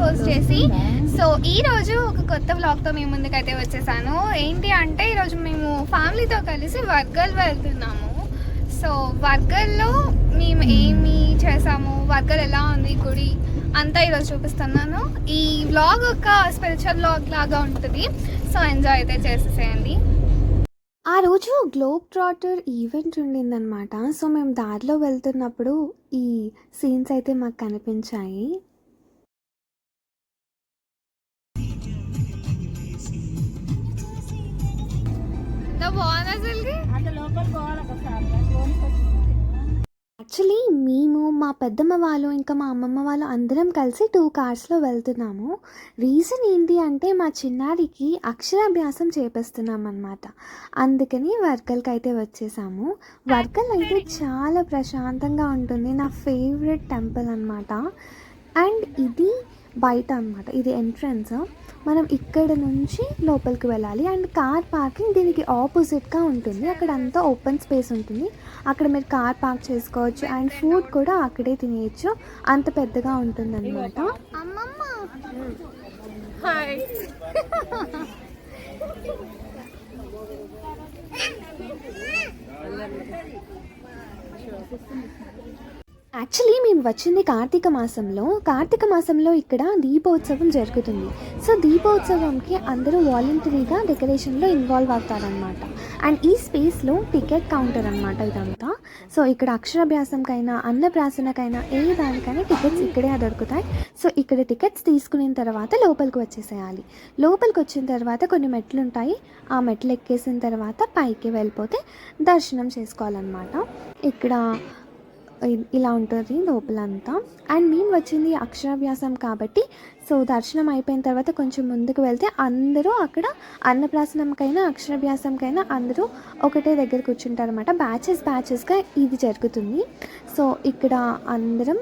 Post చేసి. So ఈరోజు ఒక కొత్త వ్లాగ్తో మీ ముందుకైతే వచ్చేసాను. ఏంటి అంటే ఈరోజు మేము ఫ్యామిలీతో కలిసి వర్గల్ వెళ్తున్నాము. సో వర్గల్లో మేము ఏమి చేసాము, వర్గల్ ఎలా ఉంది గుడి అంతా ఈరోజు చూపిస్తున్నాను. ఈ వ్లాగ్ ఒక స్పిరిచువల్ వ్లాగ్ లాగా ఉంటుంది. సో ఎంజాయ్ అయితే చేసేసేయండి. ఆ రోజు గ్లోబ్ ట్రాటర్ ఈవెంట్ ఉండిందనమాట. సో మేము దారిలో వెళ్తున్నప్పుడు ఈ సీన్స్ అయితే మాకు కనిపించాయి. యాక్చువల్లీ మేము మా పెద్దమ్మ వాళ్ళు ఇంకా మా అమ్మమ్మ వాళ్ళు అందరం కలిసి 2 కార్స్లో వెళ్తున్నాము. రీజన్ ఏంటి అంటే మా చిన్నారికి అక్షరాభ్యాసం చేపిస్తున్నాం అన్నమాట. అందుకని వర్కల్కి అయితే వచ్చేసాము. వర్కల్ అయితే చాలా ప్రశాంతంగా ఉంటుంది. నా ఫేవరెట్ టెంపుల్ అన్నమాట. అండ్ ఇది బయట అన్నమాట, ఇది ఎంట్రన్స్. మనం ఇక్కడ నుంచి లోపలికి వెళ్ళాలి. అండ్ కార్ పార్కింగ్ దీనికి ఆపోజిట్గా ఉంటుంది. అక్కడ అంతా ఓపెన్ స్పేస్ ఉంటుంది. అక్కడ మీరు కార్ పార్క్ చేసుకోవచ్చు. అండ్ ఫుడ్ కూడా అక్కడే తినేయచ్చు, అంత పెద్దగా ఉంటుంది అన్నమాట. యాక్చువల్లీ మేము వచ్చింది కార్తీక మాసంలో ఇక్కడ దీపోత్సవం జరుగుతుంది. సో దీపోత్సవంకి అందరూ వాలంటరీగా డెకరేషన్లో ఇన్వాల్వ్ అవుతారనమాట. అండ్ ఈ స్పేస్లో టికెట్ కౌంటర్ అనమాట ఇదంతా. సో ఇక్కడ అక్షరాభ్యాసంకైనా అన్నప్రాసనకైనా ఏ దానికైనా టికెట్స్ ఇక్కడే దొరుకుతాయి. సో ఇక్కడ టికెట్స్ తీసుకున్న తర్వాత లోపలికి వచ్చేసేయాలి. లోపలికి వచ్చిన తర్వాత కొన్ని మెట్లు ఉంటాయి. ఆ మెట్లు ఎక్కేసిన తర్వాత పైకి వెళ్ళిపోతే దర్శనం చేసుకోవాలన్నమాట. ఇక్కడ ఇలా ఉంటుంది లోపలంతా. అండ్ మేము వచ్చింది అక్షరాభ్యాసం కాబట్టి సో దర్శనం అయిపోయిన తర్వాత కొంచెం ముందుకు వెళ్తే అందరూ అక్కడ అన్నప్రాసనంకైనా అక్షరాభ్యాసంకైనా అందరూ ఒకటే దగ్గర కూర్చుంటారు అనమాట. బ్యాచెస్గా ఇది జరుగుతుంది. సో ఇక్కడ అందరం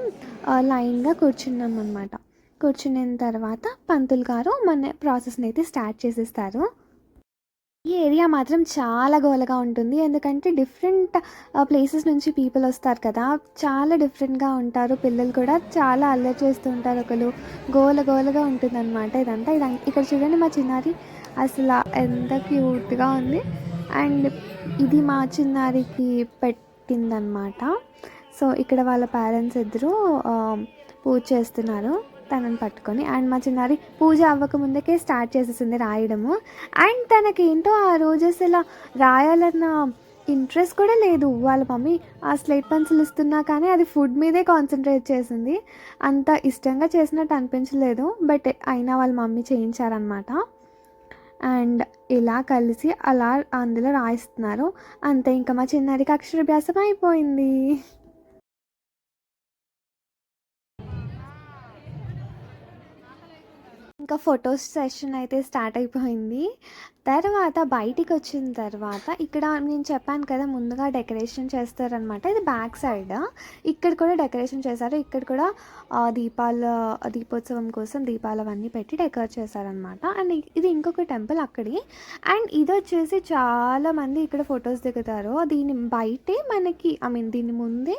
లైన్గా కూర్చున్నాం అనమాట. కూర్చున్న తర్వాత పంతులు గారు మన ప్రాసెస్ని అయితే స్టార్ట్ చేసేస్తారు. ఈ ఏరియా మాత్రం చాలా గోలగా ఉంటుంది. ఎందుకంటే డిఫరెంట్ ప్లేసెస్ నుంచి పీపుల్ వస్తారు కదా, చాలా డిఫరెంట్గా ఉంటారు. పిల్లలు కూడా చాలా అల్లరి చేస్తూ ఉంటారు. ఒకరు గోలగా ఉంటుంది అనమాట ఇదంతా. ఇక్కడ చూడండి మా చిన్నారి అసలు ఎంత క్యూట్గా ఉంది. అండ్ ఇది మా చిన్నారికి పెట్టిందనమాట. సో ఇక్కడ వాళ్ళ పేరెంట్స్ ఇద్దరు పూజ చేస్తున్నారు తనని పట్టుకొని. అండ్ మా చిన్నారి పూజ అవ్వక ముందుకే స్టార్ట్ చేసేసింది రాయడము. అండ్ తనకేంటో ఆ రోజు అసలు రాయాలన్న ఇంట్రెస్ట్ కూడా లేదు. వాళ్ళ మమ్మీ ఆ స్లేట్ పెన్సిల్ ఇస్తున్నా కానీ అది ఫుడ్ మీదే కాన్సన్ట్రేట్ చేసింది. అంత ఇష్టంగా చేసినట్టు అనిపించలేదు. బట్ అయినా వాళ్ళ మమ్మీ చేయించారనమాట. అండ్ ఇలా కలిసి అలా అందులో రాయిస్తున్నారు. అంతే, ఇంకా మా చిన్నారికి అక్షరాభ్యాసం అయిపోయింది. ఇంకా ఫొటోస్ సెషన్ అయితే స్టార్ట్ అయిపోయింది. తర్వాత బయటికి వచ్చిన తర్వాత ఇక్కడ నేను చెప్పాను కదా ముందుగా డెకరేషన్ చేస్తారనమాట. ఇది బ్యాక్ సైడ్. ఇక్కడ కూడా డెకరేషన్ చేశారు. ఇక్కడ కూడా దీపోత్సవం కోసం దీపాలు అవన్నీ పెట్టి డెకరేట్ చేశారనమాట. అండ్ ఇది ఇంకొక టెంపుల్ అక్కడి. అండ్ ఇది వచ్చేసి చాలామంది ఇక్కడ ఫొటోస్ దిగుతారు. దీని బయటే మనకి దీని ముందే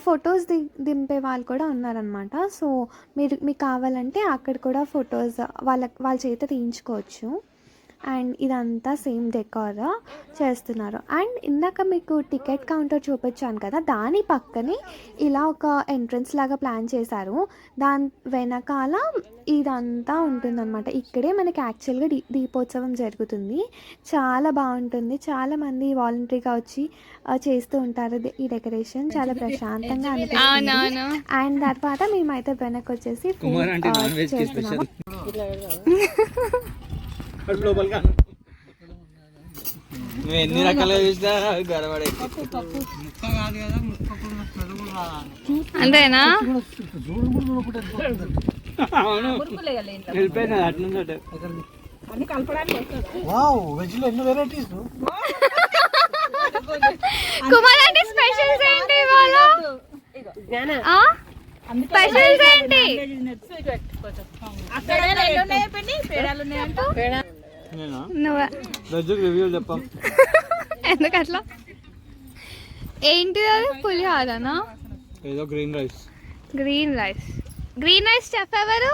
ఫొటోస్ దింపే వాళ్ళు కూడా ఉన్నారనమాట. సో మీకు కావాలంటే అక్కడ కూడా ఫొటోస్ వాళ్ళ చేత తీయించుకోవచ్చు. అండ్ ఇదంతా సేమ్ డెకార్ చేస్తున్నారు. అండ్ ఇందాక మీకు టికెట్ కౌంటర్ చూపించాను కదా, దాని పక్కనే ఇలా ఒక ఎంట్రన్స్ లాగా ప్లాన్ చేశారు. దాని వెనకాల ఇదంతా ఉంటుందన్నమాట. ఇక్కడే మనకి యాక్చువల్గా దీపోత్సవం జరుగుతుంది. చాలా బాగుంటుంది. చాలామంది వాలంటరీగా వచ్చి చేస్తూ ఉంటారు ఈ డెకరేషన్. చాలా ప్రశాంతంగా అనిపిస్తుంది. అండ్ తర్వాత మేమైతే వెనక్కి వచ్చేసి చేస్తున్నాము. ఎన్ని రకాలుగా చూసినా గడబడే అంతేనా? అవును, వెళ్ళిపోయినా అట్లుందట. కుమార్ అంటే స్పెషల్స్ ఏంటి ఇవాళ? స్పెషల్స్ ఏంటి? ఎందుకట్లా? ఏంటి అది? పులిహోరనా? ఏదో గ్రీన్ రైస్ చెఫ్ ఎవరు?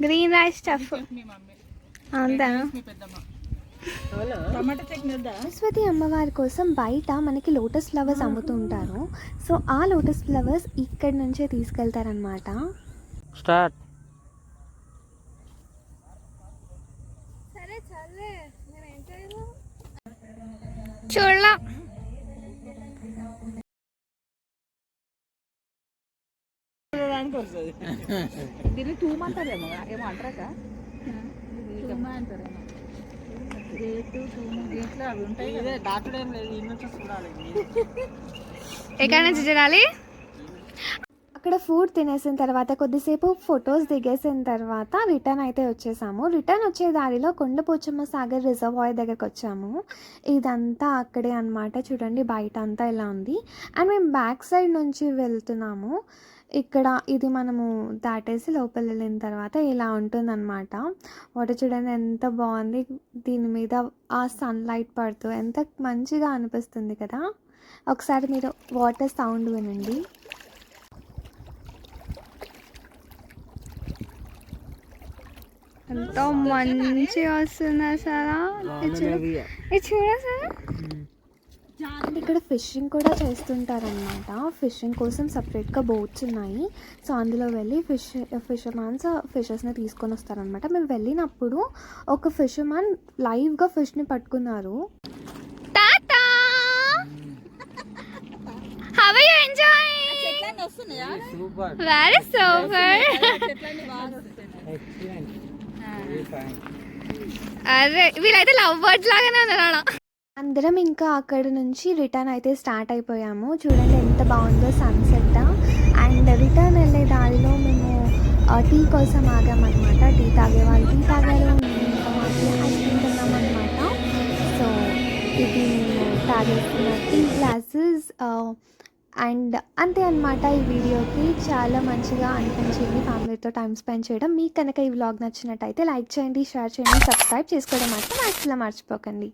గ్రీన్ రైస్ స్టఫ్ అంతా. సరస్వతి అమ్మవారి కోసం బయట మనకి లోటస్ ఫ్లవర్స్ అమ్ముతుంటారు. సో ఆ లోటస్ ఫ్లవర్స్ ఇక్కడి నుంచే తీసుకెళ్తారనమాట. స్టార్ట్. చూడలా దీన్ని టూమ్ అంటారేమో, ఏమో అంటారా? అంటారేమో. దీంట్లో అవి ఉంటాయి కదా. డాక్టర్ ఏం లేదు, ఈ నుంచి చూడాలి. ఎక్కడి నుంచి చూడాలి? అక్కడ ఫుడ్ తినేసిన తర్వాత కొద్దిసేపు ఫొటోస్ దిగేసిన తర్వాత రిటర్న్ అయితే వచ్చేసాము. రిటర్న్ వచ్చే దారిలో కొండపోచమ్మ సాగర్ రిజర్వాయర్ దగ్గరకు వచ్చాము. ఇదంతా అక్కడే అన్నమాట. చూడండి బయట అంతా ఇలా ఉంది. అండ్ మేము బ్యాక్ సైడ్ నుంచి వెళ్తున్నాము. ఇక్కడ ఇది మనము దాటేసి లోపల వెళ్ళిన తర్వాత ఇలా ఉంటుందన్నమాట. వాటర్ చూడండి ఎంత బాగుంది. దీని మీద ఆ సన్లైట్ పడుతూ ఎంత మంచిగా అనిపిస్తుంది కదా. ఒకసారి మీరు వాటర్ సౌండ్ వినండి. ఎంతో మంచిగా వస్తుంది అసలు. ఇది చూడ సార్. ఇక్కడ ఫిషింగ్ కూడా చేస్తుంటారనమాట. ఫిషింగ్ కోసం సపరేట్గా బోట్స్ ఉన్నాయి. సో అందులో వెళ్ళి ఫిషర్మాన్స్ ఫిషెస్ని తీసుకొని వస్తారనమాట. మేము వెళ్ళినప్పుడు ఒక ఫిషర్మాన్ లైవ్గా ఫిష్ని పట్టుకున్నారు. టాటా, how are you enjoying? Super, very super. అరే వీళ్ళైతే లవ్ బర్డ్స్ లాగానే ఉన్నారు. అందరం ఇంకా అక్కడ నుంచి రిటర్న్ అయితే స్టార్ట్ అయిపోయాము. చూడండి ఎంత బాగుందో సన్సెట్. అండ్ రిటర్న్ వెళ్ళే దారిలో మేము టీ కోసం ఆగామన్నమాట. టీ తాగే వాళ్ళు టీ తాగారు, ఇంకా మాకు ఐస్ క్రీమ్ తిన్నామన్నమాట. సో ఇది మేము తాగేస్తున్న టీ గ్లాసెస్. అండ్ అంతే అన్నమాట. ఈ వీడియోకి చాలా మంచిగా అనిపించింది ఫ్యామిలీతో టైం స్పెండ్ చేయడం. మీకు కనుక ఈ వ్లాగ్ నచ్చినట్టయితే లైక్ చేయండి, షేర్ చేయండి, సబ్స్క్రైబ్ చేసుకోవడం మాత్రం అసలు మర్చిపోకండి.